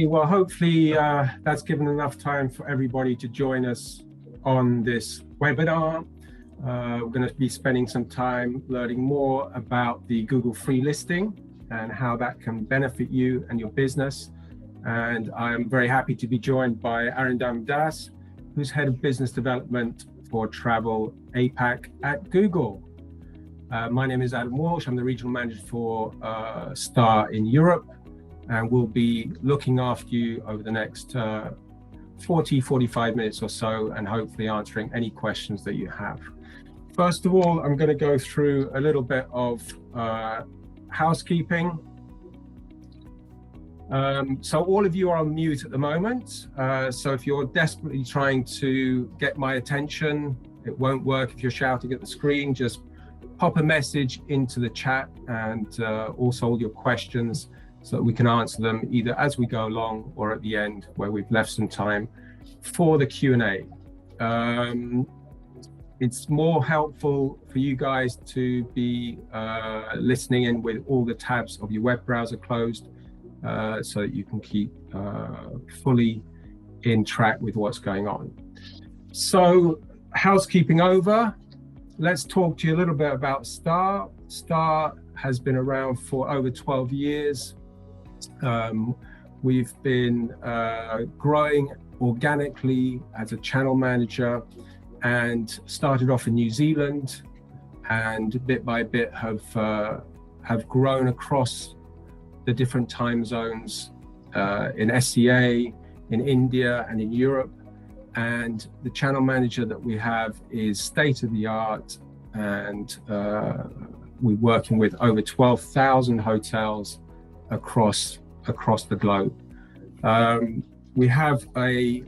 Okay, well, hopefully that's given enough time for everybody to join us on this webinar. We're going to be spending some time learning more about the Google free listing and how that can benefit you and your business. And I'm very happy to be joined by Arindam Das, who's Head of Business Development for Travel APAC at Google. My name is Adam Walsh. I'm the Regional Manager for STAAH in Europe, and we'll be looking after you over the next 45 minutes or so, and hopefully answering any questions that you have. First of all, I'm going to go through a little bit of housekeeping. So all of you are on mute at the moment. So if you're desperately trying to get my attention, it won't work if you're shouting at the screen. Just pop a message into the chat, and also all your questions, so that we can answer them either as we go along or at the end, where we've left some time for the Q&A. It's more helpful for you guys to be listening in with all the tabs of your web browser closed, so that you can keep fully in track with what's going on. So, housekeeping over, let's talk to you a little bit about STAAH. STAAH has been around for over 12 years. We've been growing organically as a channel manager, and started off in New Zealand, and bit by bit have grown across the different time zones in STAAH, in India, and in Europe. And the channel manager that we have is state of the art, and we're working with over 12,000 hotels across the globe. We have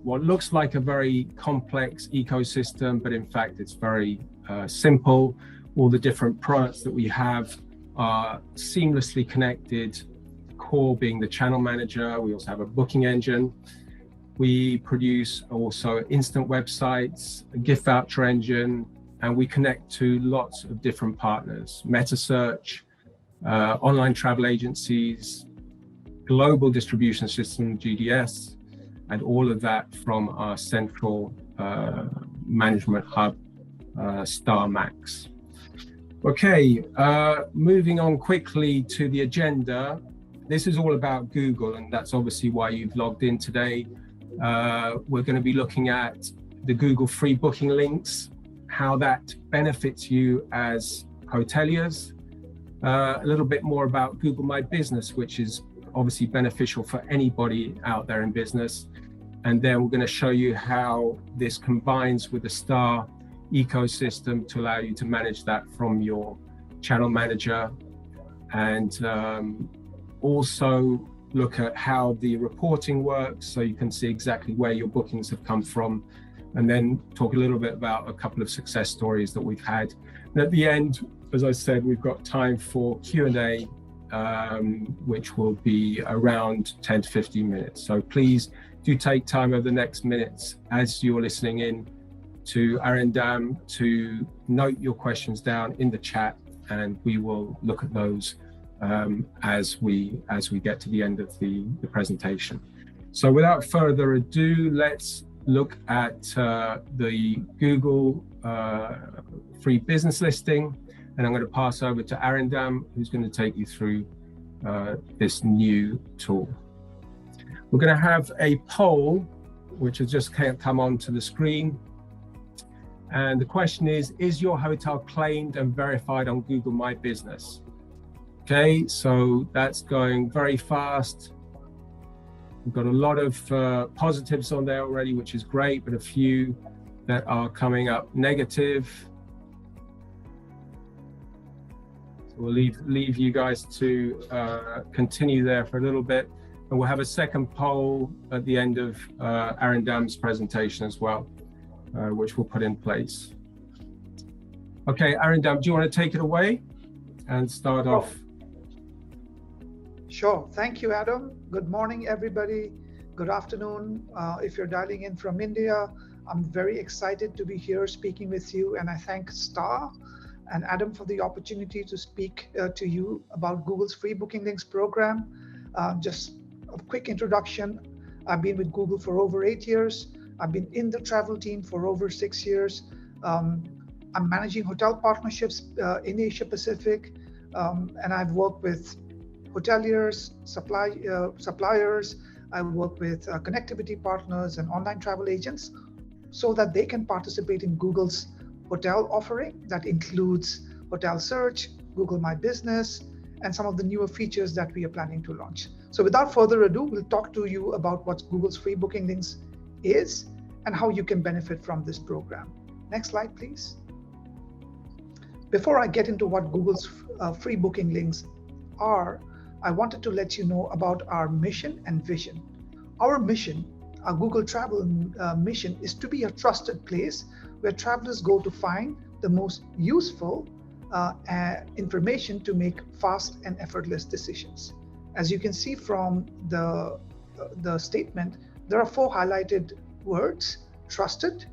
what looks like a very complex ecosystem, but in fact it's very simple. All the different products that we have are seamlessly connected, core being the channel manager. We also have a booking engine. We produce also instant websites, a gift voucher engine, and we connect to lots of different partners, meta search, online travel agencies, global distribution system, GDS, and all of that from our central management hub, STAAH Max. Okay, moving on quickly to the agenda. This is all about Google, and that's obviously why you've logged in today. We're going to be looking at the Google free booking links, how that benefits you as hoteliers, a little bit more about Google My Business, which is obviously beneficial for anybody out there in business. And then we're going to show you how this combines with the STAAH ecosystem to allow you to manage that from your channel manager, and also look at how the reporting works, so you can see exactly where your bookings have come from, and then talk a little bit about a couple of success stories that we've had. And at the end, as I said, we've got time for Q&A, which will be around 10 to 15 minutes. So please do take time over the next minutes as you're listening in to Arindam to note your questions down in the chat, and we will look at those as we get to the end of the presentation. So without further ado, let's look at the Google free business listing, and I'm going to pass over to Arindam, who's going to take you through this new tool. We're going to have a poll which has just come onto the screen, and the question is your hotel claimed and verified on Google My Business? Okay, so that's going very fast. We've got a lot of positives on there already, which is great, but a few that are coming up negative. So we'll leave you guys to continue there for a little bit, and we'll have a second poll at the end of Arindam's presentation as well, which we'll put in place. Okay, Arindam, do you want to take it away and start off? Sure. Thank you, Adam. Good morning, everybody. Good afternoon. If you're dialing in from India, I'm very excited to be here speaking with you, and I thank STAAH and Adam for the opportunity to speak to you about Google's free booking links program. Just a quick introduction. I've been with Google for over 8 years. I've been in the travel team for over 6 years. I'm managing hotel partnerships in Asia Pacific, and I've worked with hoteliers, suppliers. I work with connectivity partners and online travel agents so that they can participate in Google's hotel offering that includes hotel search, Google My Business, and some of the newer features that we are planning to launch. So without further ado, we'll talk to you about what Google's free booking links is and how you can benefit from this program. Next slide, please. Before I get into what Google's free booking links are, I wanted to let you know about our mission and vision. Our mission, our Google Travel mission, is to be a trusted place where travelers go to find the most useful information to make fast and effortless decisions. As you can see from the statement, there are 4 highlighted words: trusted,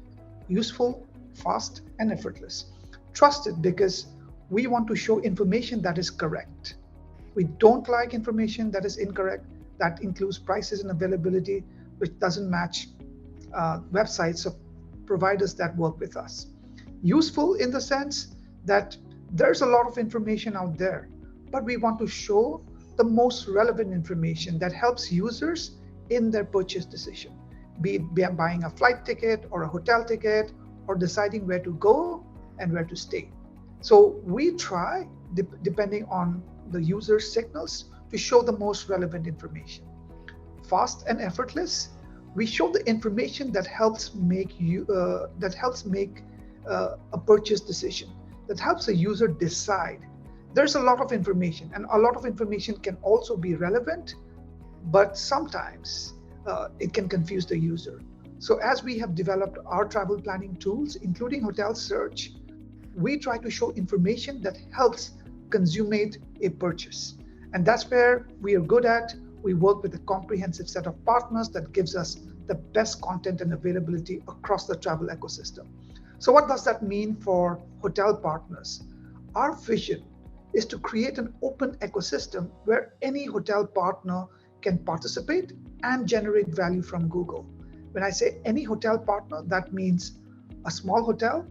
useful, fast, and effortless. Trusted because we want to show information that is correct. We don't like information that is incorrect. That includes prices and availability, which doesn't match websites of providers that work with us. Useful in the sense that there's a lot of information out there, but we want to show the most relevant information that helps users in their purchase decision, be it buying a flight ticket or a hotel ticket or deciding where to go and where to stay. So we try, depending on the user's signals, to show the most relevant information. Fast and effortless, we show the information that helps make a purchase decision, that helps a user decide. There's a lot of information, and a lot of information can also be relevant, but sometimes it can confuse the user. So as we have developed our travel planning tools, including hotel search, we try to show information that helps consummate a purchase. And that's where we are good at. We work with a comprehensive set of partners that gives us the best content and availability across the travel ecosystem. So what does that mean for hotel partners? Our vision is to create an open ecosystem where any hotel partner can participate and generate value from Google. When I say any hotel partner, that means a small hotel,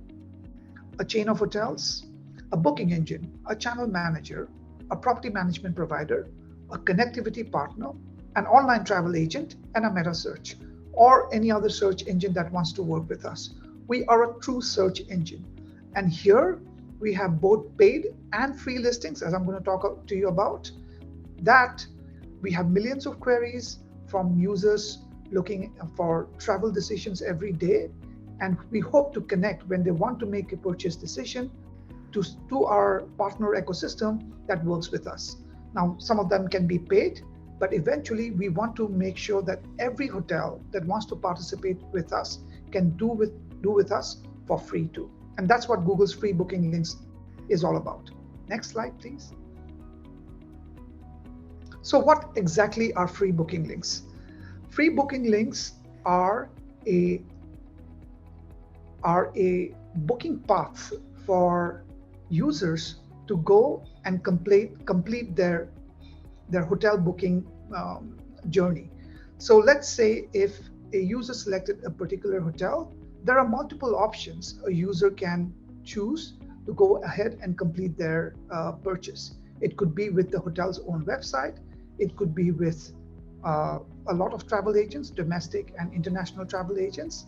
a chain of hotels, a booking engine, a channel manager, a property management provider, a connectivity partner, an online travel agent, and a meta search, or any other search engine that wants to work with us. We are a true search engine. And here we have both paid and free listings, as I'm going to talk to you about. That we have millions of queries from users looking for travel decisions every day. And we hope to connect when they want to make a purchase decision to our partner ecosystem that works with us. Now, some of them can be paid, but eventually we want to make sure that every hotel that wants to participate with us can do with us for free too. And that's what Google's free booking links is all about. Next slide, please. So what exactly are free booking links? Free booking links are a booking path for users to go and complete their hotel booking journey. So let's say if a user selected a particular hotel, there are multiple options a user can choose to go ahead and complete their purchase. It could be with the hotel's own website. It could be with a lot of travel agents, domestic and international travel agents.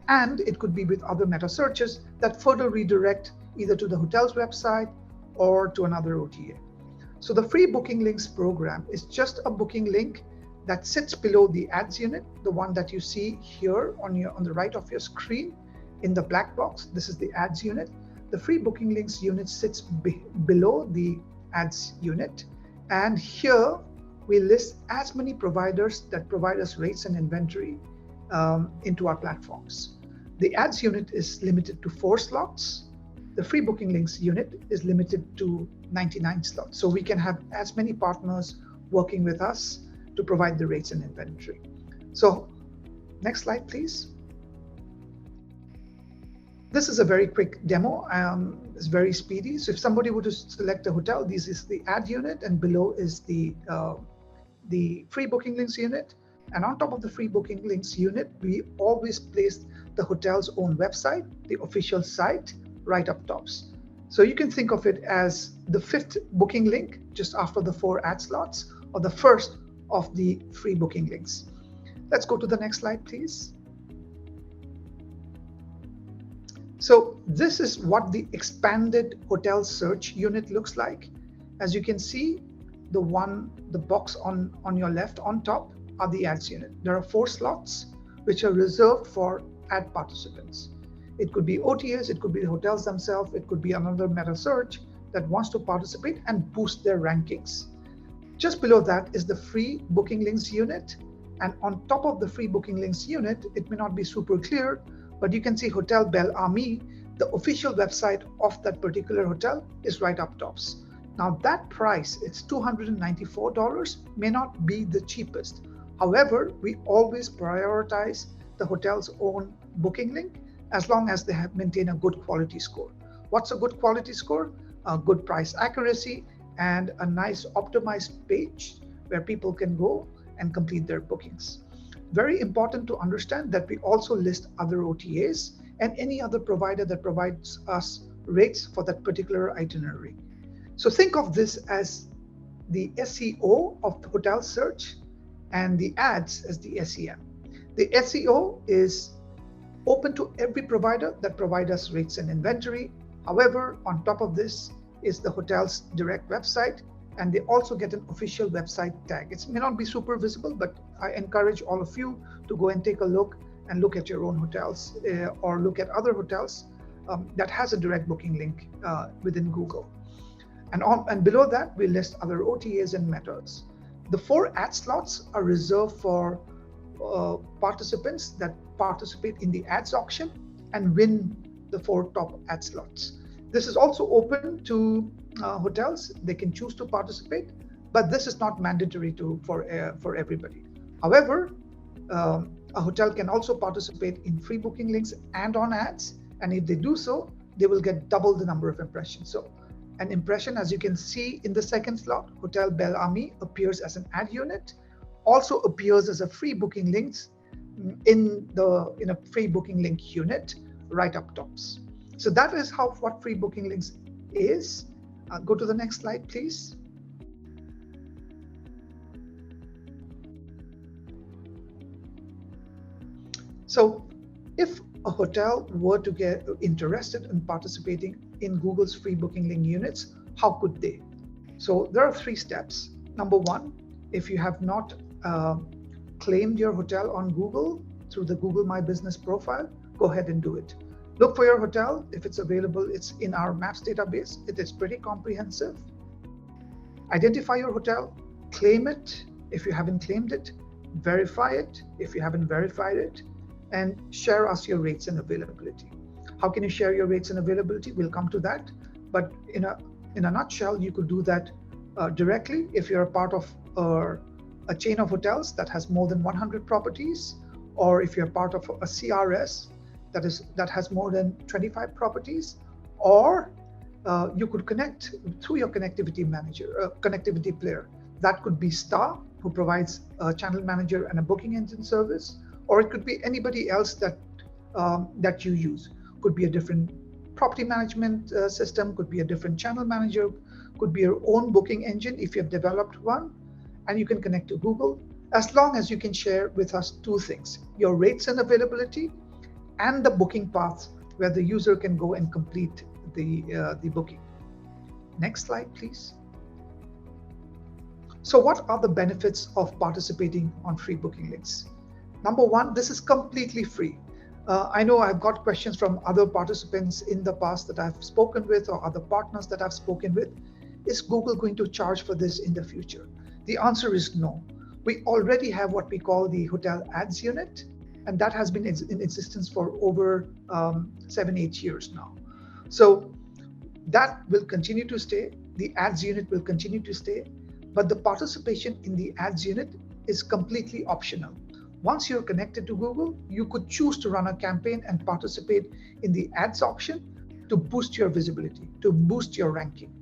And it could be with other meta searches that further redirect either to the hotel's website or to another OTA. So the free booking links program is just a booking link that sits below the ads unit, the one that you see here on the right of your screen in the black box. This is the ads unit. The free booking links unit sits below the ads unit. And here we list as many providers that provide us rates and inventory into our platforms. The ads unit is limited to 4 slots. The free booking links unit is limited to 99 slots. So we can have as many partners working with us to provide the rates and inventory. So next slide, please. This is a very quick demo. It's very speedy. So if somebody were to select a hotel, this is the ad unit, and below is the the free booking links unit. And on top of the free booking links unit, we always place the hotel's own website, the official site, right up tops. So you can think of it as the 5th booking link just after the 4 ad slots, or the first of the free booking links. Let's go to the next slide, please. So this is what the expanded hotel search unit looks like. As you can see, the box on your left on top are the ads unit. There are 4 slots which are reserved for ad participants. It could be OTAs, it could be the hotels themselves, it could be another meta search that wants to participate and boost their rankings. Just below that is the free booking links unit. And on top of the free booking links unit, it may not be super clear, but you can see Hotel Belle Ami, the official website of that particular hotel, is right up tops. Now that price, it's $294, may not be the cheapest. However, we always prioritize the hotel's own booking link as long as they have maintained a good quality score. What's a good quality score? A good price accuracy and a nice optimized page where people can go and complete their bookings. Very important to understand that we also list other OTAs and any other provider that provides us rates for that particular itinerary. So think of this as the SEO of the hotel search and the ads as the SEM. The SEO is open to every provider that provides us rates and inventory. However, on top of this is the hotel's direct website, and they also get an official website tag. It may not be super visible, but I encourage all of you to go and take a look and look at your own hotels or look at other hotels that has a direct booking link within Google. And below that, we list other OTAs and metas. The 4 ad slots are reserved for participants that participate in the ads auction and win the 4 top ad slots. This is also open to hotels. They can choose to participate, but this is not mandatory for everybody. However, a hotel can also participate in free booking links and on ads, and if they do so, they will get double the number of impressions. So an impression, as you can see in the second slot, Hotel Belle Ami appears as an ad unit, also appears as a free booking links in a free booking link unit right up tops. So that is what free booking links is. Go to the next slide, please. So if a hotel were to get interested in participating in Google's free booking link units, how could they? So there are 3 steps. Number 1, if you have not claimed your hotel on Google through the Google My Business profile, go ahead and do it. Look for your hotel. If it's available, it's in our maps database. It is pretty comprehensive. Identify your hotel, claim it if you haven't claimed it, verify it if you haven't verified it, and share us your rates and availability. How can you share your rates and availability? We'll come to that. But in a nutshell, you could do that directly if you're a part of a chain of hotels that has more than 100 properties, or if you're part of a CRS that has more than 25 properties, or you could connect through your connectivity manager, connectivity player. That could be STAAH, who provides a channel manager and a booking engine service, or it could be anybody else that you use. Could be a different property management system, could be a different channel manager, could be your own booking engine if you have developed one, and you can connect to Google, as long as you can share with us 2 things: your rates and availability, and the booking path where the user can go and complete the booking. Next slide, please. So what are the benefits of participating on free booking links? Number 1, this is completely free. I know I've got questions from other participants in the past that I've spoken with, or other partners that I've spoken with. Is Google going to charge for this in the future? The answer is no. We already have what we call the hotel ads unit, and that has been in existence for over 7-8 years now. So that will continue to stay. The ads unit will continue to stay, but the participation in the ads unit is completely optional. Once you're connected to Google, you could choose to run a campaign and participate in the ads option to boost your visibility, to boost your ranking.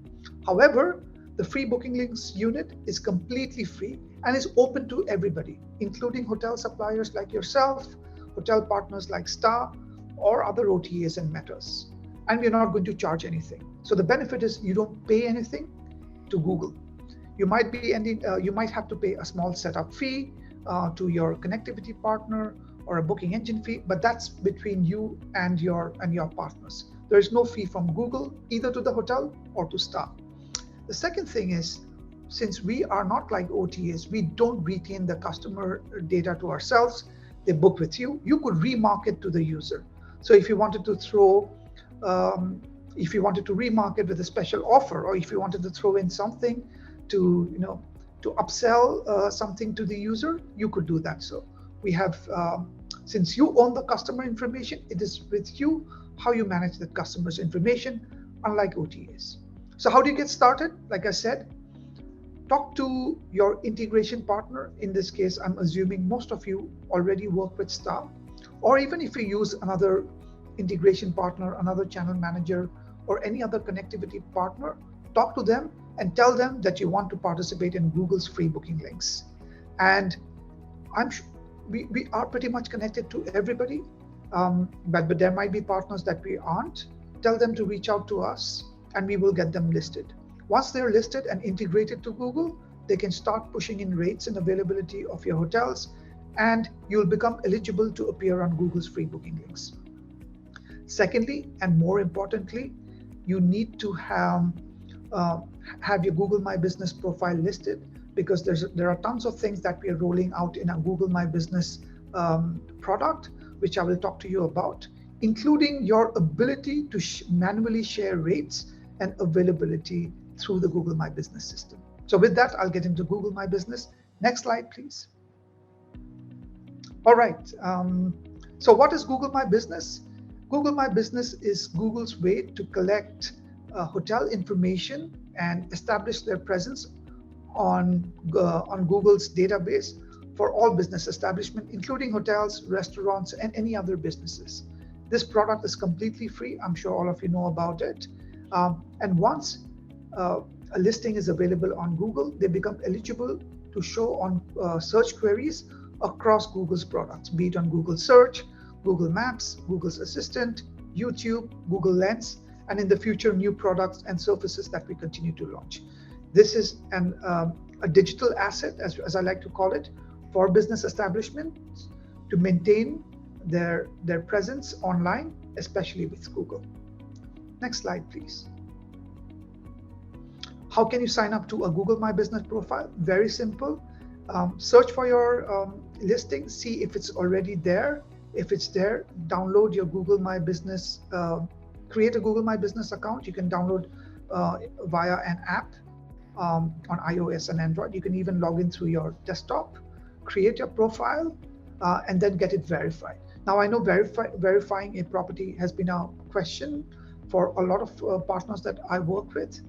However, The free booking links unit is completely free and is open to everybody, including hotel suppliers like yourself, hotel partners like STAAH, or other OTAs and metas. And we're not going to charge anything. So the benefit is you don't pay anything to Google. You might have to pay a small setup fee to your connectivity partner or a booking engine fee, but that's between you and your partners. There is no fee from Google either to the hotel or to STAAH. The second thing is, since we are not like OTAs, we don't retain the customer data to ourselves. They book with you. You could remarket to the user. So if you wanted to remarket with a special offer, or if you wanted to throw in something to upsell something to the user, you could do that. So we have, since you own the customer information, it is with you how you manage the customer's information, unlike OTAs. So how do you get started? Like I said, talk to your integration partner. In this case, I'm assuming most of you already work with STAAH, or even if you use another integration partner, another channel manager, or any other connectivity partner, talk to them and tell them that you want to participate in Google's free booking links. And I'm sure we are pretty much connected to everybody, but there might be partners that we aren't. Tell them to reach out to us and we will get them listed. Once they're listed and integrated to Google, they can start pushing in rates and availability of your hotels, and you'll become eligible to appear on Google's free booking links. Secondly, and more importantly, you need to have your Google My Business profile listed, because there are tons of things that we are rolling out in our Google My Business product, which I will talk to you about, including your ability to manually share rates and availability through the Google My Business system. So with that, I'll get into Google My Business. Next slide, please. All right. So what is Google My Business? Google My Business is Google's way to collect hotel information and establish their presence on Google's database for all business establishment, including hotels, restaurants, and any other businesses. This product is completely free. I'm sure all of you know about it. And once a listing is available on Google, they become eligible to show on search queries across Google's products, be it on Google Search, Google Maps, Google's Assistant, YouTube, Google Lens, and in the future, new products and services that we continue to launch. This is a digital asset, as I like to call it, for business establishments to maintain their presence online, especially with Google. Next slide, please. How can you sign up to a Google My Business profile? Very simple. Search for your listing, see if it's already there. If it's there, download your Google My Business, create a Google My Business account. You can download via an app on iOS and Android. You can even log in through your desktop, create your profile, and then get it verified. Now, I know verifying a property has been a question for a lot of partners that I work with.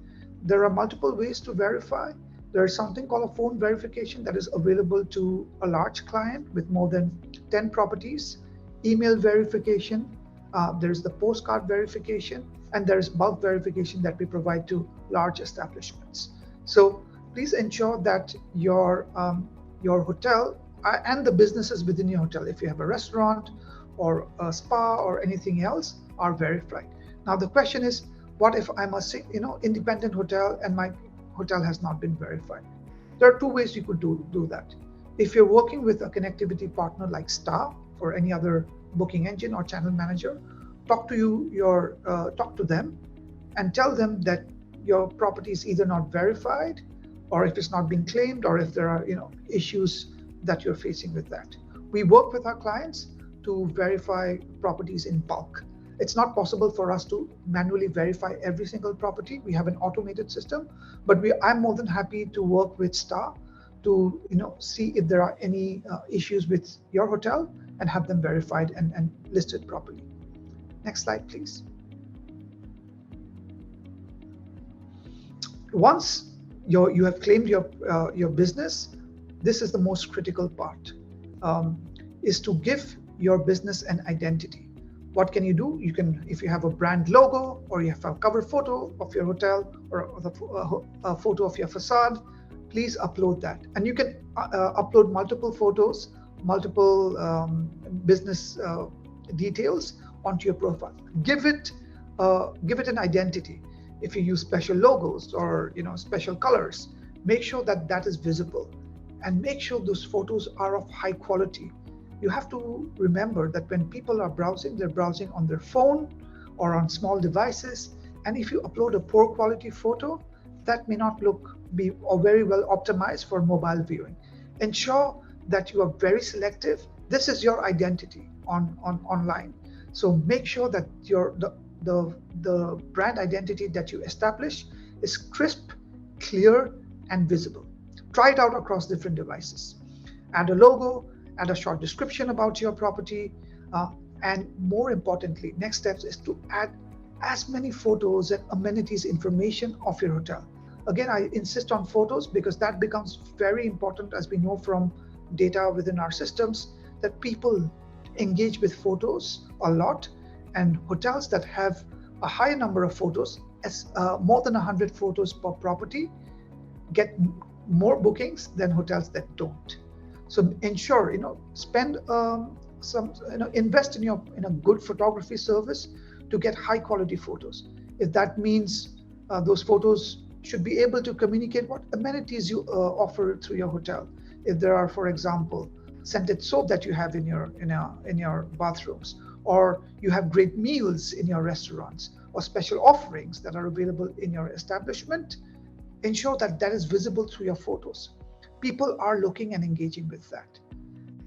There are multiple ways to verify. There is something called a phone verification that is available to a large client with more than 10 properties. Email verification, there's the postcard verification, and there's bulk verification that we provide to large establishments. So please ensure that your hotel and the businesses within your hotel, if you have a restaurant or a spa or anything else, are verified. Now the question is, what if I'm a independent hotel and my hotel has not been verified? There are two ways you could do that. If you're working with a connectivity partner like STAAH or any other booking engine or channel manager, talk to them and tell them that your property is either not verified, or if it's not being claimed, or if there are issues that you're facing with that. We work with our clients to verify properties in bulk. It's not possible for us to manually verify every single property. We have an automated system, but I'm more than happy to work with STAAH to see if there are any issues with your hotel and have them verified and listed properly. Next slide, please. Once you have claimed your business, this is the most critical part, is to give your business an identity. What can you do? You can, if you have a brand logo or you have a cover photo of your hotel or a photo of your facade, please upload that. And you can upload multiple photos, multiple business details onto your profile. Give it an identity. If you use special logos or special colors, make sure that that is visible, and make sure those photos are of high quality. You have to remember that when people are browsing, they're browsing on their phone or on small devices, and if you upload a poor quality photo, that may not be very well optimized for mobile viewing. Ensure that you are very selective. This is your identity online. So make sure that the brand identity that you establish is crisp, clear, and visible. Try it out across different devices. Add a logo, add a short description about your property, and more importantly, next steps is to add as many photos and amenities information of your hotel. Again, I insist on photos because that becomes very important, as we know from data within our systems, that people engage with photos a lot, and hotels that have a higher number of photos, more than 100 photos per property, get more bookings than hotels that don't. So ensure, spend invest in a good photography service to get high quality photos. If that means those photos should be able to communicate what amenities you offer through your hotel. If there are, for example, scented soap that you have in your bathrooms, or you have great meals in your restaurants, or special offerings that are available in your establishment, ensure that that is visible through your photos. People are looking and engaging with that.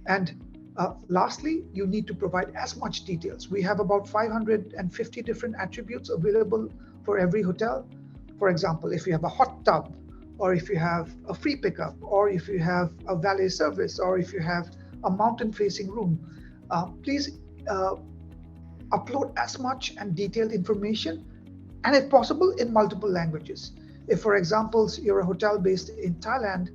And lastly, you need to provide as much details. We have about 550 different attributes available for every hotel. For example, if you have a hot tub, or if you have a free pickup, or if you have a valet service, or if you have a mountain-facing room, please upload as much and detailed information, and if possible, in multiple languages. If, for example, you're a hotel based in Thailand,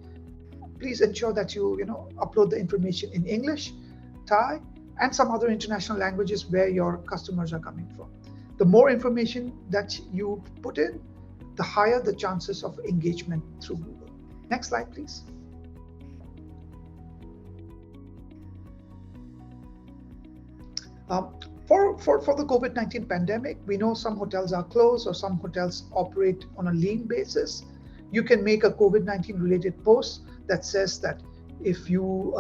please ensure that you upload the information in English, Thai, and some other international languages where your customers are coming from. The more information that you put in, the higher the chances of engagement through Google. Next slide, please. For the COVID-19 pandemic, we know some hotels are closed or some hotels operate on a lean basis. You can make a COVID-19 related post that says that if your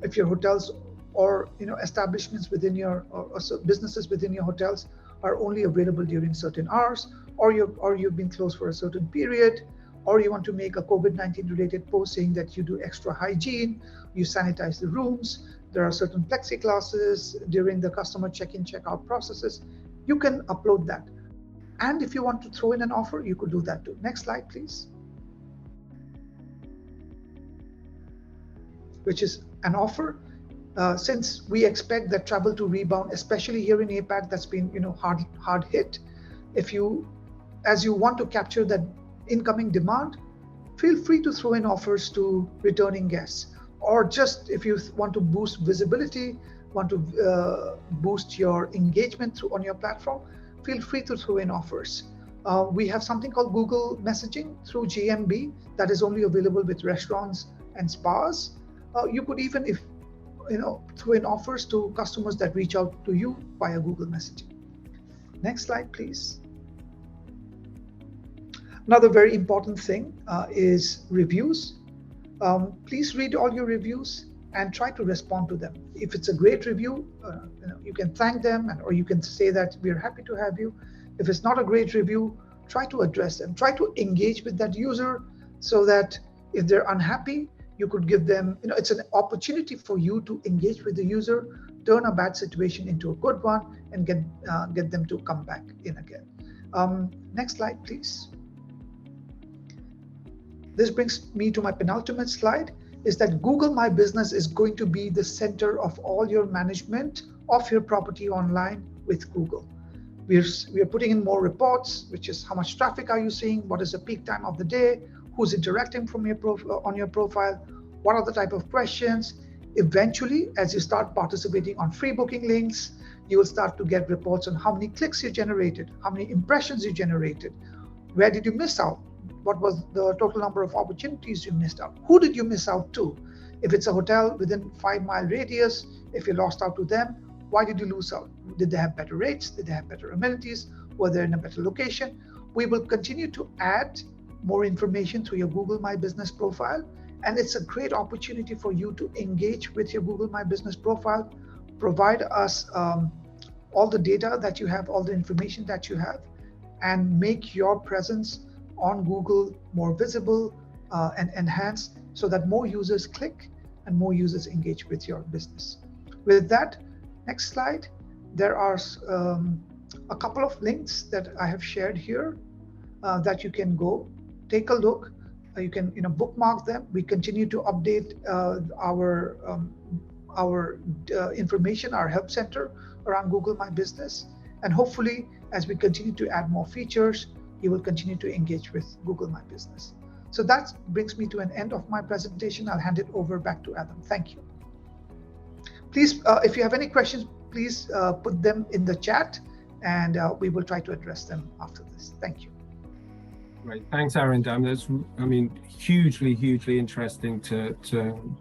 hotels or establishments within your or businesses within your hotels are only available during certain hours, or you've been closed for a certain period, or you want to make a COVID-19 related post saying that you do extra hygiene, you sanitize the rooms, there are certain plexiglasses during the customer check-in, check-out processes, you can upload that. And if you want to throw in an offer, you could do that too. Next slide, please. Which is an offer. Since we expect that travel to rebound, especially here in APAC, that's been hard hit. As you want to capture that incoming demand, feel free to throw in offers to returning guests, or just if you want to boost visibility, want to boost your engagement on your platform, feel free to throw in offers. We have something called Google Messaging through GMB that is only available with restaurants and spas. You could even throw in offers to customers that reach out to you via Google Messaging. Next slide, please. Another very important thing is reviews. Please read all your reviews and try to respond to them. If it's a great review, you can thank them, or you can say that we are happy to have you. If it's not a great review, try to address them. Try to engage with that user so that if they're unhappy, you could give them, it's an opportunity for you to engage with the user, turn a bad situation into a good one, and get them to come back in again. Next slide, please. This brings me to my penultimate slide, is that Google My Business is going to be the center of all your management of your property online with Google. We are putting in more reports, which is how much traffic are you seeing, what is the peak time of the day, who's interacting from on your profile, what are the type of questions. Eventually, as you start participating on free booking links, You will start to get reports on how many clicks you generated, how many impressions you generated, where did you miss out, what was the total number of opportunities you missed out, who did you miss out to. If it's a hotel within 5-mile radius, if you lost out to them, why did you lose out? Did they have better rates? Did they have better amenities? Were they in a better location? We will continue to add more information through your Google My Business profile. And it's a great opportunity for you to engage with your Google My Business profile, provide us all the data that you have, all the information that you have, and make your presence on Google more visible and enhanced so that more users click and more users engage with your business. With that, next slide, there are a couple of links that I have shared here that you can go take a look. You can bookmark them. We continue to update our information, our help center around Google My Business. And hopefully, as we continue to add more features, you will continue to engage with Google My Business. So that brings me to an end of my presentation. I'll hand it over back to Adam. Thank you. Please, if you have any questions, please put them in the chat, and we will try to address them after this. Thank you. Great, thanks, Arindam. That's, hugely interesting to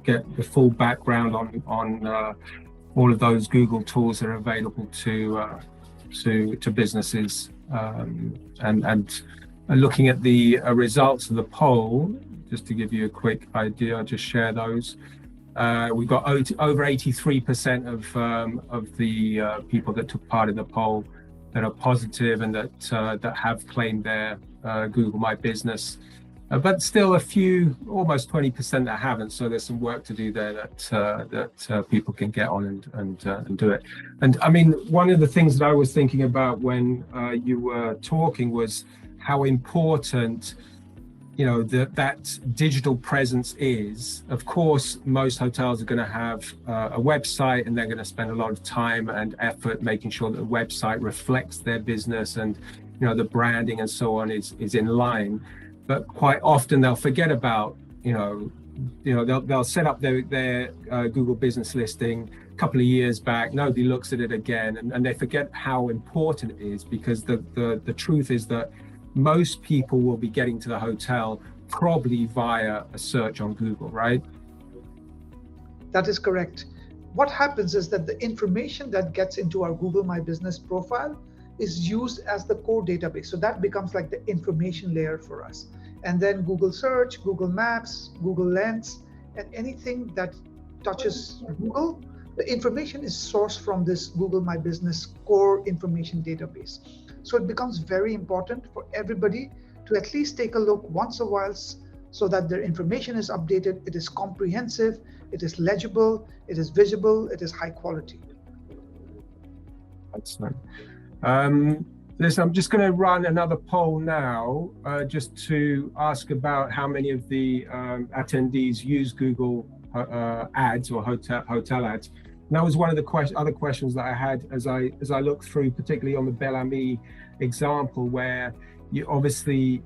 get the full background on all of those Google tools that are available to businesses, and looking at the results of the poll. Just to give you a quick idea, I'll just share those. We've got over 83% of the people that took part in the poll that are positive and that have claimed their Google My Business, but still a few, almost 20% that haven't. So there's some work to do there that people can get on and do it. And I mean, one of the things that I was thinking about when you were talking was how important that digital presence is. Of course, most hotels are going to have a website, and they're going to spend a lot of time and effort making sure that the website reflects their business, and the branding and so on is in line. But quite often they'll forget about they'll set up their Google business listing a couple of years back, nobody looks at it again, and they forget how important it is, because the truth is that most people will be getting to the hotel probably via a search on Google, right? That is correct. What happens is that the information that gets into our Google My Business profile is used as the core database. So that becomes like the information layer for us. And then Google Search, Google Maps, Google Lens, and anything that touches Google, the information is sourced from this Google My Business core information database. So it becomes very important for everybody to at least take a look once a while so that their information is updated, it is comprehensive, it is legible, it is visible, it is high quality. Excellent. Listen, I'm just going to run another poll now, just to ask about how many of the attendees use Google ads or hotel ads. And that was one of the other questions that I had as I looked through, particularly on the Bel Ami example, where you obviously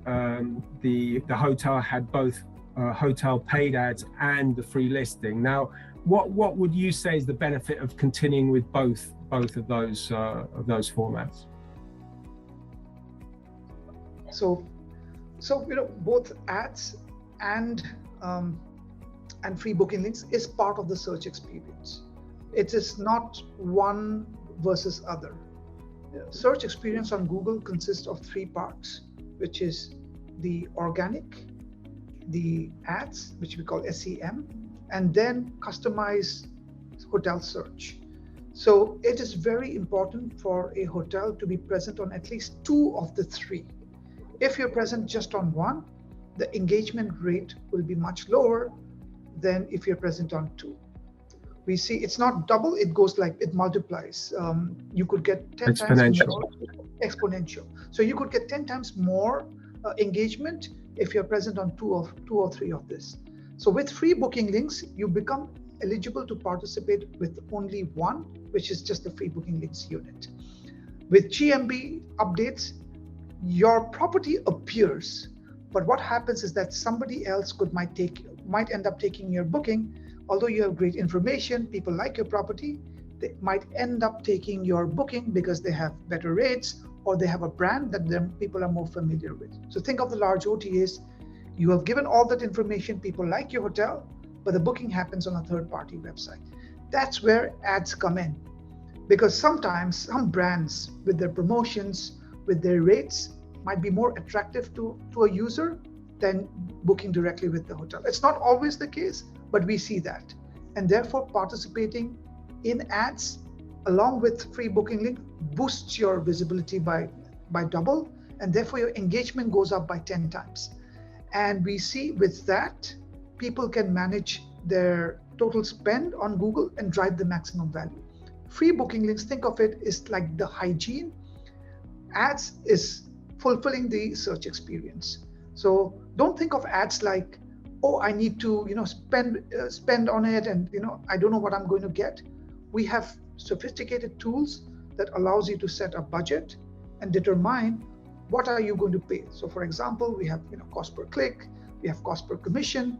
the hotel had both hotel paid ads and the free listing. Now, what would you say is the benefit of continuing with both of those formats? So both ads and free booking links is part of the search experience. It is not one versus other. Search experience on Google consists of 3 parts, which is the organic, the ads, which we call SEM, and then customized hotel search. So it is very important for a hotel to be present on at least 2 of the 3. If you're present just on one, the engagement rate will be much lower than if you're present on 2. We see it's not double, it goes like it multiplies. You could get 10 times more exponential. So you could get 10 times more engagement if you're present on 2 or 3 of this. So with free booking links, you become eligible to participate with only one, which is just the free booking links unit. With GMB updates, your property appears, but what happens is that somebody else might end up taking your booking. Although you have great information, people like your property, they might end up taking your booking because they have better rates or they have a brand that them people are more familiar with. So think of the large OTAs. You have given all that information, people like your hotel, but the booking happens on a third-party website. That's where ads come in, because sometimes some brands with their promotions, with their rates, might be more attractive to a user than booking directly with the hotel. It's not always the case, but we see that. And therefore, participating in ads along with free booking link boosts your visibility by double, and therefore your engagement goes up by 10 times. And we see with that, people can manage their total spend on Google and drive the maximum value. Free booking links, think of it, is like the hygiene. Ads is fulfilling the search experience. So don't think of ads like, oh, I need to spend on it, and I don't know what I'm going to get. We have sophisticated tools that allows you to set a budget and determine what are you going to pay. So for example, we have cost per click, we have cost per commission.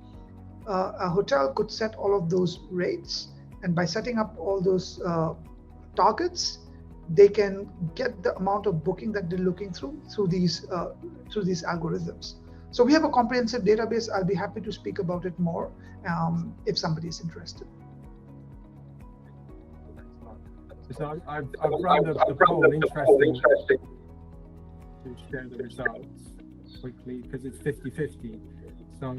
A hotel could set all of those rates, and by setting up all those targets, they can get the amount of booking that they're looking through these algorithms. So we have a comprehensive database. I'll be happy to speak about it more if somebody is interested. So I've run the poll. Interesting to share the results quickly because it's 50-50. So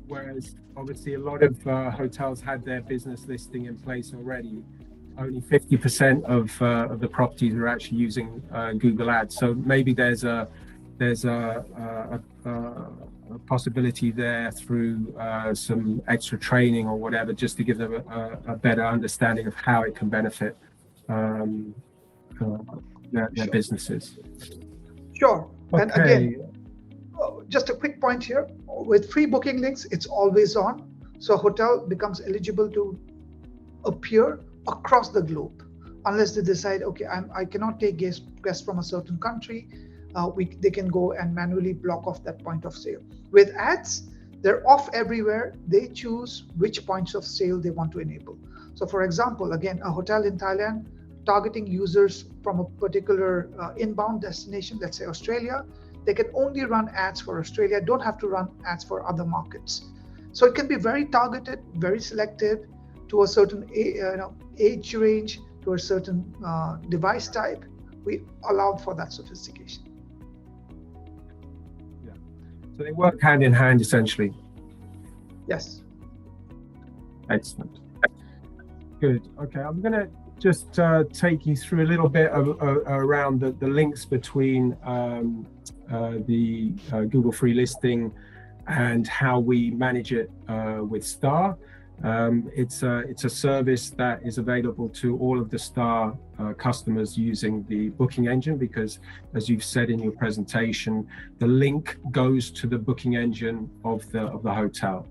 whereas obviously a lot of hotels had their business listing in place already, only 50% of the properties are actually using Google Ads. So maybe there's a possibility there through some extra training or whatever, just to give them a better understanding of how it can benefit their businesses. Sure. Okay. And again, just a quick point here. With free booking links, it's always on. So a hotel becomes eligible to appear across the globe, unless they decide, okay, I cannot take guests from a certain country. They can go and manually block off that point of sale. With ads, they're off everywhere. They choose which points of sale they want to enable. So for example, again, a hotel in Thailand targeting users from a particular inbound destination, let's say Australia, they can only run ads for Australia, don't have to run ads for other markets. So it can be very targeted, very selective to a certain age range, to a certain device type. We allowed for that sophistication. Yeah. So they work hand in hand, essentially. Yes. Excellent. Good. Okay, I'm going to just take you through a little bit around the links between the Google free listing and how we manage it with STAAH. It's a service that is available to all of the STAAH customers using the booking engine, because as you've said in your presentation, the link goes to the booking engine of the hotel.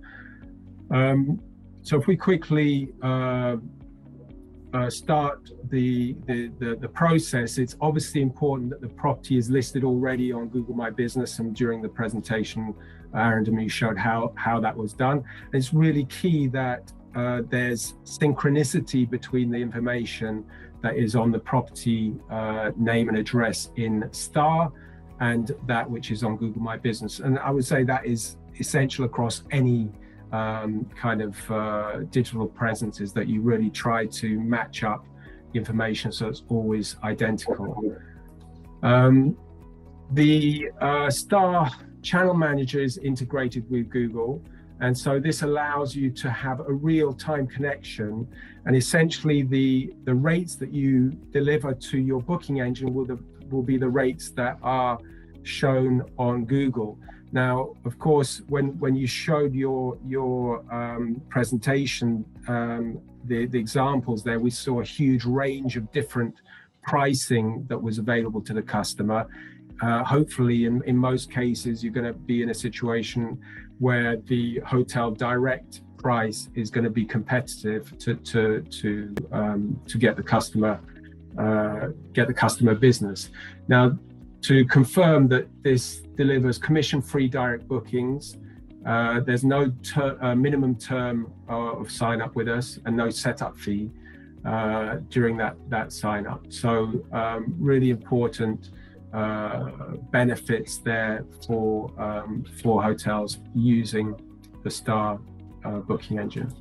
So if we quickly start the process, it's obviously important that the property is listed already on Google My Business, and during the presentation, Arindam, you showed how that was done. It's really key that there's synchronicity between the information that is on the property name and address in STAAH and that which is on Google My Business. And I would say that is essential across any kind of digital presence, is that you really try to match up the information so it's always identical. The STAAH channel manager is integrated with Google, and so this allows you to have a real-time connection, and essentially the rates that you deliver to your booking engine will be the rates that are shown on Google. Now, of course, when you showed your presentation, the examples there, we saw a huge range of different pricing that was available to the customer. Hopefully, in most cases, you're going to be in a situation where the hotel direct price is going to be competitive to get the customer business. Now, to confirm that this delivers commission-free direct bookings, there's no minimum term of sign up with us and no setup fee. during that sign up. So really important benefits there for hotels using the STAAH booking engine.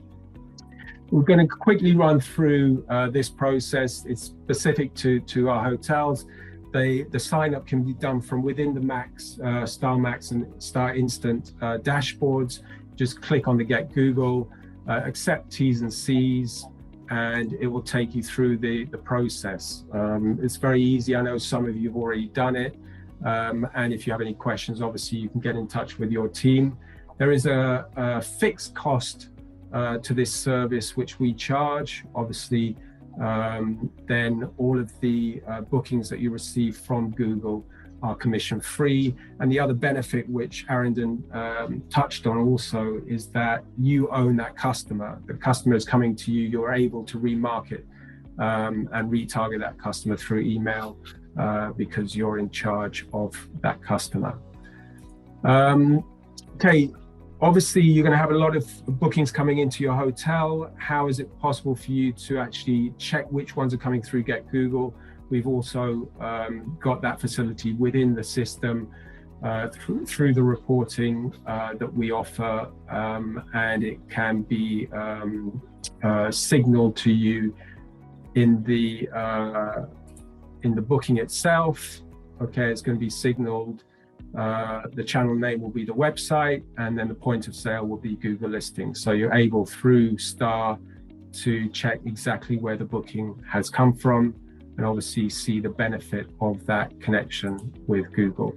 We're going to quickly run through this process. It's specific to our hotels. The sign up can be done from within the Max, STAAH Max and STAAH Instant dashboards. Just click on the Get Google, accept T's and C's, and it will take you through the process. It's very easy. I know some of you have already done it. And if you have any questions, obviously you can get in touch with your team. There is a fixed cost to this service which we charge. Obviously, then all of the bookings that you receive from Google are commission free. And the other benefit which Arindam touched on also is that you own that customer. The customer is coming to you, you're able to remarket and retarget that customer through email because you're in charge of that customer. Okay, obviously you're going to have a lot of bookings coming into your hotel. How is it possible for you to actually check which ones are coming through Get Google? We've also got that facility within the system through the reporting that we offer, and it can be signaled to you in the booking itself. Okay, it's going to be signaled. The channel name will be the website, and then the point of sale will be Google listings. So you're able through STAAH to check exactly where the booking has come from, and obviously see the benefit of that connection with Google.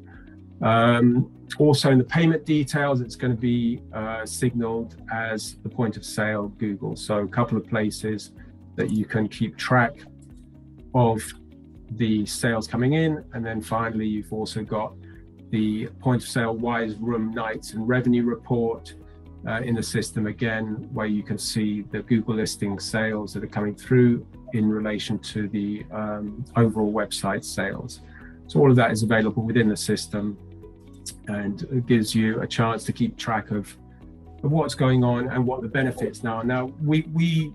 Also in the payment details, it's going to be signaled as the point of sale Google. So a couple of places that you can keep track of the sales coming in. And then finally, you've also got the point of sale wise room nights and revenue report in the system again, where you can see the Google listing sales that are coming through in relation to the overall website sales. So all of that is available within the system, and it gives you a chance to keep track of what's going on and what the benefits now. Now, we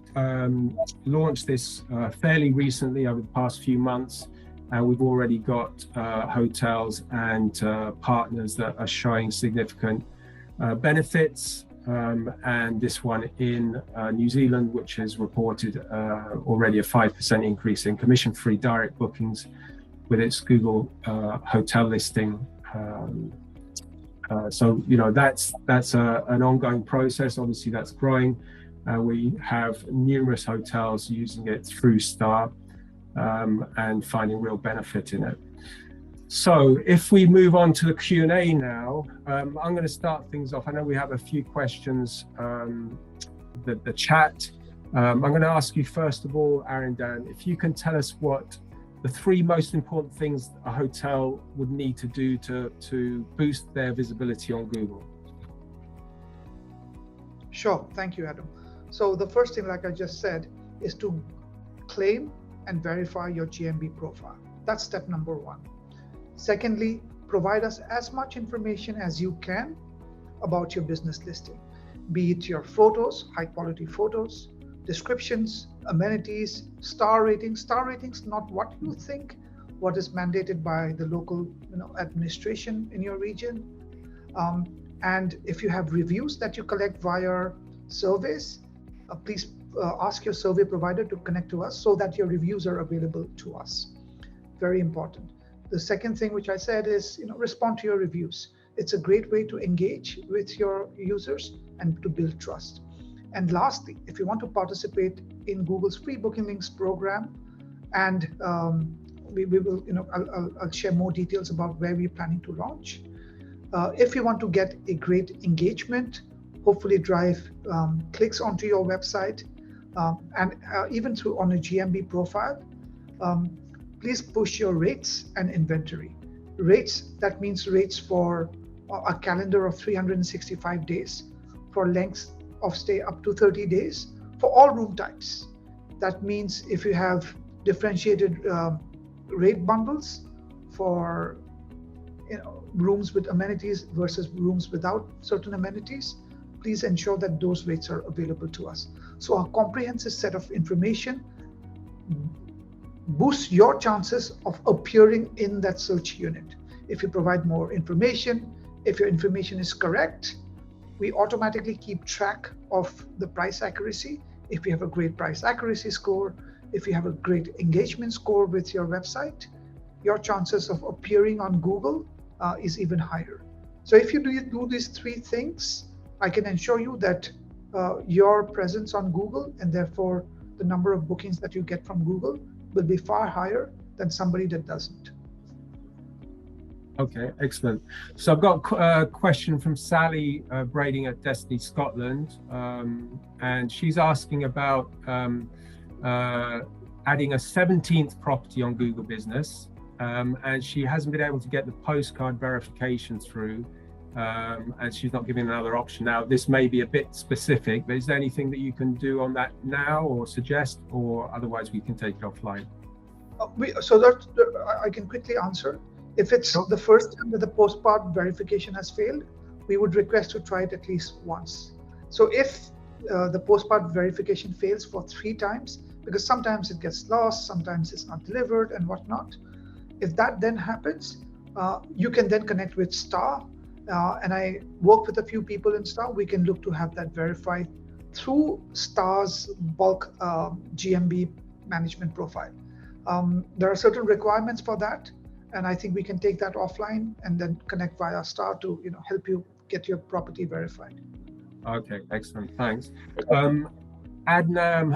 launched this fairly recently over the past few months, and we've already got hotels and partners that are showing significant benefits. And this one in New Zealand, which has reported already a 5% increase in commission-free direct bookings with its Google hotel listing. So, you know, that's an ongoing process. Obviously, that's growing. We have numerous hotels using it through STAAH and finding real benefit in it. So if we move on to the Q&A now, I'm going to start things off. I know we have a few questions, the chat. I'm going to ask you first of all, Arindam, if you can tell us what the 3 most important things a hotel would need to do to boost their visibility on Google. Sure, thank you, Adam. So the first thing, like I just said, is to claim and verify your GMB profile. That's step number 1. Secondly, provide us as much information as you can about your business listing, be it your photos, high quality photos, descriptions, amenities, star ratings. Star ratings, not what you think, what is mandated by the local administration in your region. And if you have reviews that you collect via surveys, please ask your survey provider to connect to us so that your reviews are available to us. Very important. The second thing which I said is, respond to your reviews. It's a great way to engage with your users and to build trust. And lastly, if you want to participate in Google's free booking links program, and we will, I'll share more details about where we're planning to launch. If you want to get a great engagement, hopefully drive clicks onto your website, and even through on a GMB profile, please push your rates and inventory. Rates, that means rates for a calendar of 365 days, for lengths of stay up to 30 days, for all room types. That means if you have differentiated rate bundles for rooms with amenities versus rooms without certain amenities, please ensure that those rates are available to us. So a comprehensive set of information boosts your chances of appearing in that search unit. If you provide more information, if your information is correct, we automatically keep track of the price accuracy. If you have a great price accuracy score, if you have a great engagement score with your website, your chances of appearing on Google is even higher. So if you do these three things, I can ensure you that your presence on Google, and therefore the number of bookings that you get from Google, will be far higher than somebody that doesn't. Okay, excellent. So I've got a question from Sally Brading at Destiny Scotland, and she's asking about adding a 17th property on Google Business, and she hasn't been able to get the postcard verification through, and she's not giving another option. Now, this may be a bit specific, but is there anything that you can do on that now or suggest, or otherwise we can take it offline? I can quickly answer. If it's the first time that the postcard verification has failed, we would request to try it at least once. So if the postcard verification fails for 3 times, because sometimes it gets lost, sometimes it's not delivered and whatnot, if that then happens, you can then connect with STAAH, and I work with a few people in STAAH. We can look to have that verified through STAAH's bulk GMB management profile. There are certain requirements for that, and I think we can take that offline and then connect via STAAH to help you get your property verified. Okay, excellent, thanks. Adnam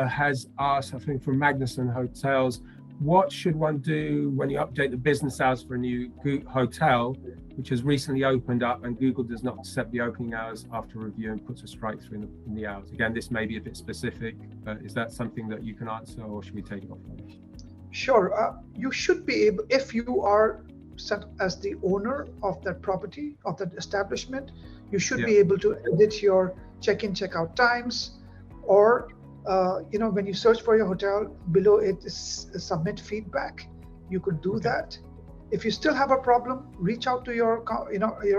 has asked, I think from Magnuson Hotels, what should one do when you update the business hours for a new hotel which has recently opened up and Google does not accept the opening hours after review and puts a strike through in the hours? Again, this may be a bit specific, but is that something that you can answer, or should we take it offline? Sure. You should be able, if you are set as the owner of that property, of that establishment, you should be able to edit your check-in, check-out times, or when you search for your hotel, below it is submit feedback. You could do that. If you still have a problem, reach out to your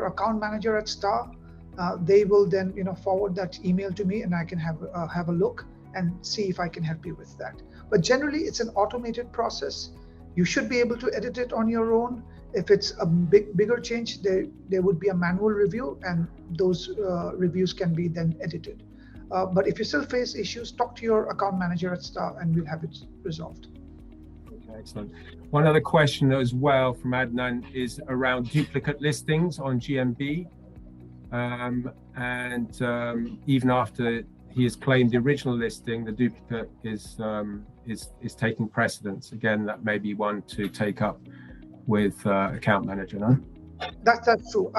account manager at STAAH. They will then forward that email to me, and I can have a look and see if I can help you with that. But generally, it's an automated process. You should be able to edit it on your own. If it's a bigger change, there would be a manual review, and those reviews can be then edited. But if you still face issues, talk to your account manager at STAAH, and we'll have it resolved. Okay, excellent. One other question as well from Adnan is around duplicate listings on GMB, and even after he has claimed the original listing, the duplicate is taking precedence. Again, that may be one to take up with account manager, no? That's true.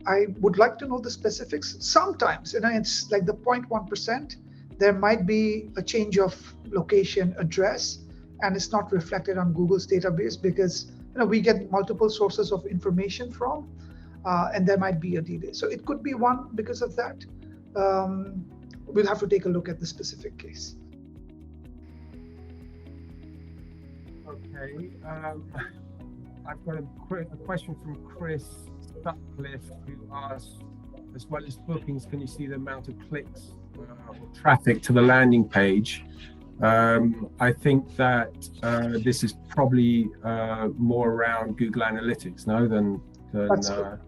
I would like to know the specifics. Sometimes, it's like the 0.1%, there might be a change of location, address, and it's not reflected on Google's database because we get multiple sources of information from, and there might be a delay. So it could be one because of that. We'll have to take a look at the specific case. Okay. I've got a question from Chris Sutcliffe, who asks, as well as bookings, can you see the amount of clicks or traffic to the landing page? I think that this is probably more around Google Analytics, no, than That's good.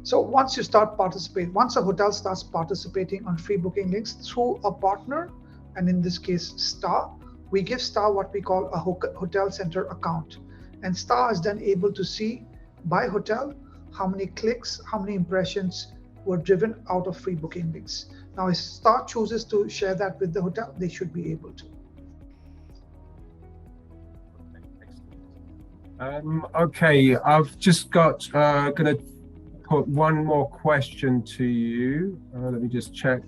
So once you start participating, once a hotel starts participating on free booking links through a partner, and in this case STAAH, we give STAAH what we call a hotel center account, and STAAH is then able to see by hotel how many clicks, how many impressions were driven out of free booking links. Now, if STAAH chooses to share that with the hotel, they should be able to. Okay, I've just got going to put one more question to you. Let me just check.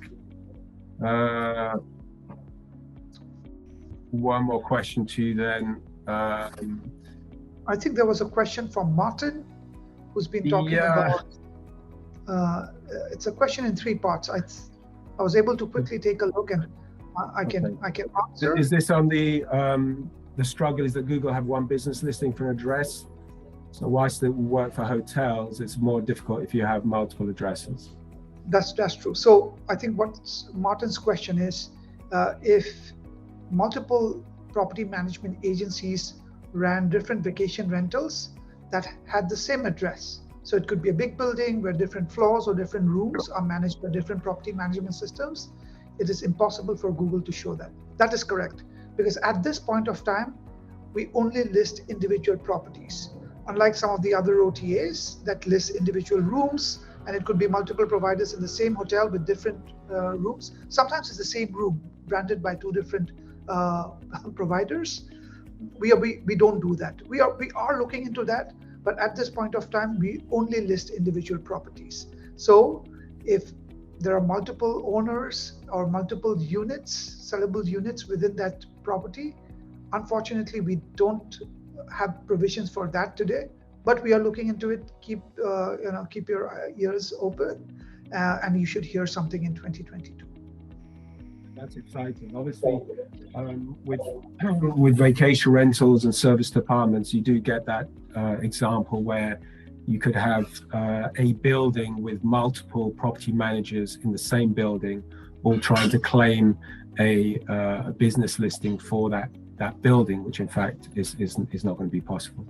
One more question to you then. I think there was a question from Martin, who's been talking about. It's a question in 3 parts. I was able to quickly take a look, and I can answer. Is this on the struggle is that Google have one business listing for an address? So whilst it will work for hotels, it's more difficult if you have multiple addresses. That's true. So I think what Martin's question is, if multiple property management agencies ran different vacation rentals that had the same address. So it could be a big building where different floors or different rooms are managed by different property management systems. It is impossible for Google to show that. That is correct, because at this point of time, we only list individual properties. Unlike some of the other OTAs that list individual rooms, and it could be multiple providers in the same hotel with different rooms. Sometimes it's the same room branded by two different providers. We don't do that. We are looking into that, but at this point of time, we only list individual properties. So if there are multiple owners or multiple units, sellable units within that property, unfortunately, we don't have provisions for that today, but we are looking into it. Keep your ears open, and you should hear something in 2022. That's exciting. Obviously, with vacation rentals and service departments, you do get that example where you could have a building with multiple property managers in the same building, all trying to claim a business listing for that building, which in fact is not going to be possible.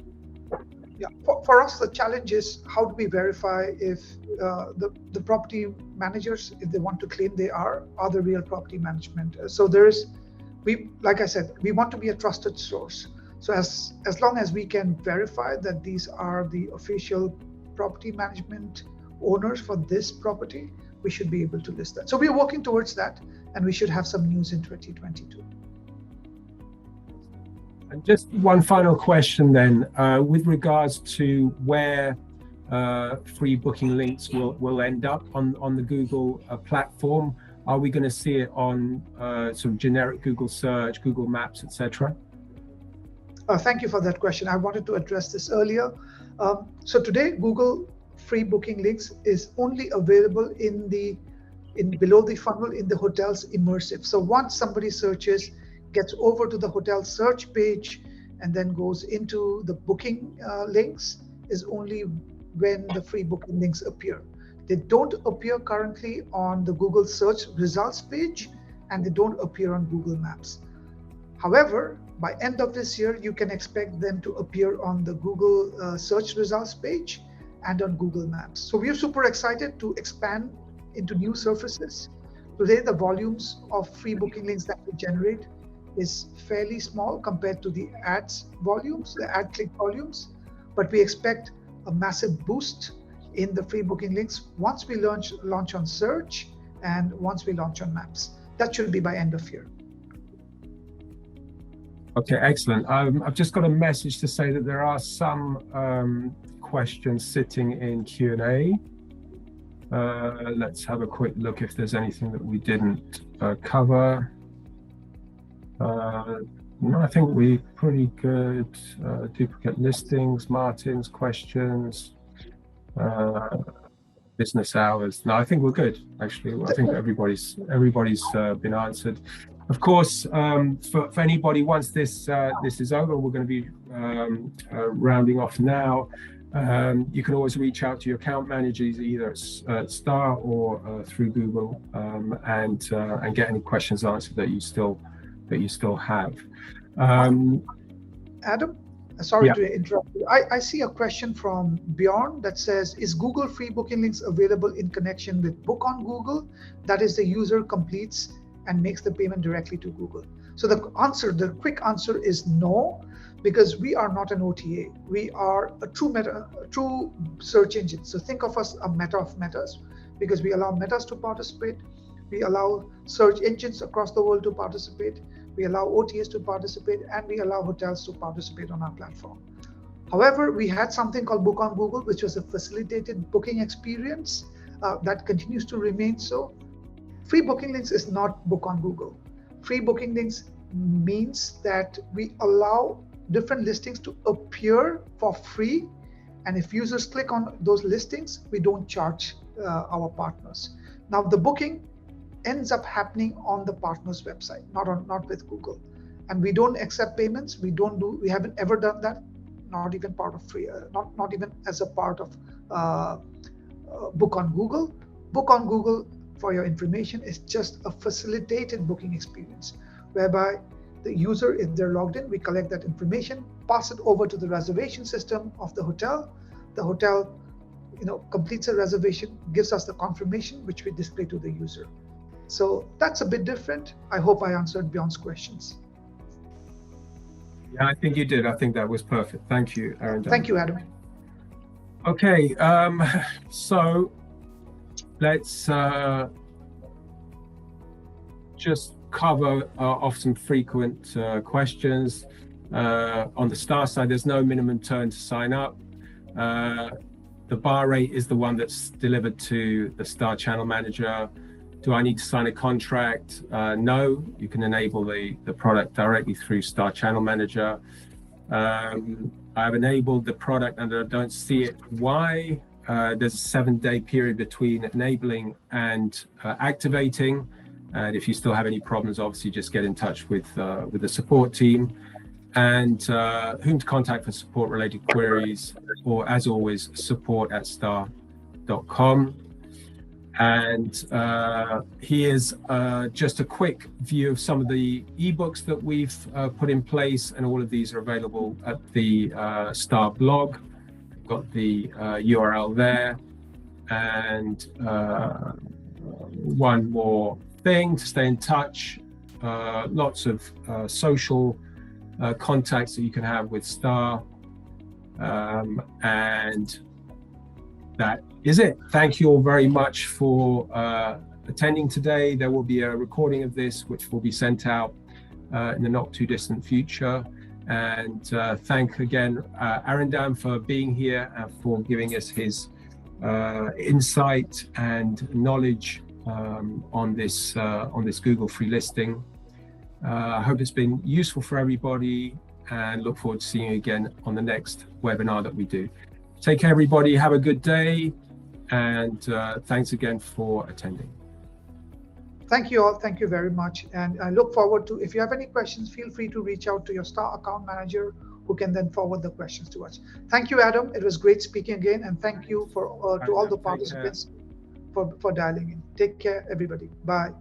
Yeah, for us, the challenge is how do we verify if the property managers, if they want to claim they are the real property management. So like I said, we want to be a trusted source. So as long as we can verify that these are the official property management owners for this property, we should be able to list that. So we are working towards that, and we should have some news in 2022. And just one final question then, with regards to where free booking links will end up on the Google platform. Are we going to see it on sort of generic Google search, Google Maps, etc.? Thank you for that question. I wanted to address this earlier. So today, Google free booking links is only available in below the funnel in the hotel's immersive. So once somebody searches, gets over to the hotel search page, and then goes into the booking links, is only when the free booking links appear. They don't appear currently on the Google search results page, and they don't appear on Google Maps. However, by end of this year, you can expect them to appear on the Google search results page and on Google Maps. So we are super excited to expand into new surfaces. Today, the volumes of free booking links that we generate is fairly small compared to the ads volumes, the ad click volumes, but we expect a massive boost in the free booking links once we launch on search and once we launch on maps. That should be by end of year. Okay, excellent. I've just got a message to say that there are some questions sitting in Q&A. Let's have a quick look if there's anything that we didn't cover. No, I think we're pretty good. Duplicate listings, Martin's questions, business hours. No, I think we're good. Actually, I think everybody's been answered. Of course, for anybody, once this is over, we're going to be rounding off now. You can always reach out to your account managers either at STAAH or through Google and get any questions answered that you still have. Adam, sorry to interrupt you. I see a question from Bjorn that says, is Google free booking links available in connection with Book on Google? That is, the user completes and makes the payment directly to Google. So the quick answer is no, because we are not an OTA. We are a true search engine. So think of us a meta of metas, because we allow metas to participate. We allow search engines across the world to participate. We allow OTAs to participate, and we allow hotels to participate on our platform. However, we had something called Book on Google, which was a facilitated booking experience that continues to remain so. Free booking links is not Book on Google. Free booking links means that we allow different listings to appear for free, and if users click on those listings, we don't charge our partners. Now, the booking ends up happening on the partner's website, not with Google, and we don't accept payments. We haven't ever done that. Not even part of free. Not even as a part of Book on Google. Book on Google, for your information, is just a facilitated booking experience, whereby the user, if they're logged in, we collect that information, pass it over to the reservation system of the hotel. The hotel, completes a reservation, gives us the confirmation, which we display to the user. So that's a bit different. I hope I answered Bjorn's questions. Yeah, I think you did. I think that was perfect. Thank you, Arindam. Thank you, Adam. Okay, so let's just cover off some frequent questions. On the STAAH side, there's no minimum term to sign up. The bar rate is the one that's delivered to the STAAH channel manager. Do I need to sign a contract? No, you can enable the product directly through STAAH channel manager. I've enabled the product and I don't see it. Why? There's a 7-day period between enabling and activating. And if you still have any problems, obviously just get in touch with the support team. And whom to contact for support related queries, or as always, support@staah.com. And here's just a quick view of some of the ebooks that we've put in place, and all of these are available at the STAAH blog. I've got the URL there. And one more thing to stay in touch, lots of social contacts that you can have with STAAH, and that is it. Thank you all very much for attending today. There will be a recording of this which will be sent out in the not too distant future. And thank again Arindam for being here and for giving us his insight and knowledge on this Google free listing. I hope it's been useful for everybody, and look forward to seeing you again on the next webinar that we do. Take care, everybody. Have a good day, and thanks again for attending. Thank you all. Thank you very much. And I look forward to, if you have any questions, feel free to reach out to your STAAH account manager, who can then forward the questions to us. Thank you, Adam. It was great speaking again. And thank you to all the participants for dialing in. Take care, everybody. Bye.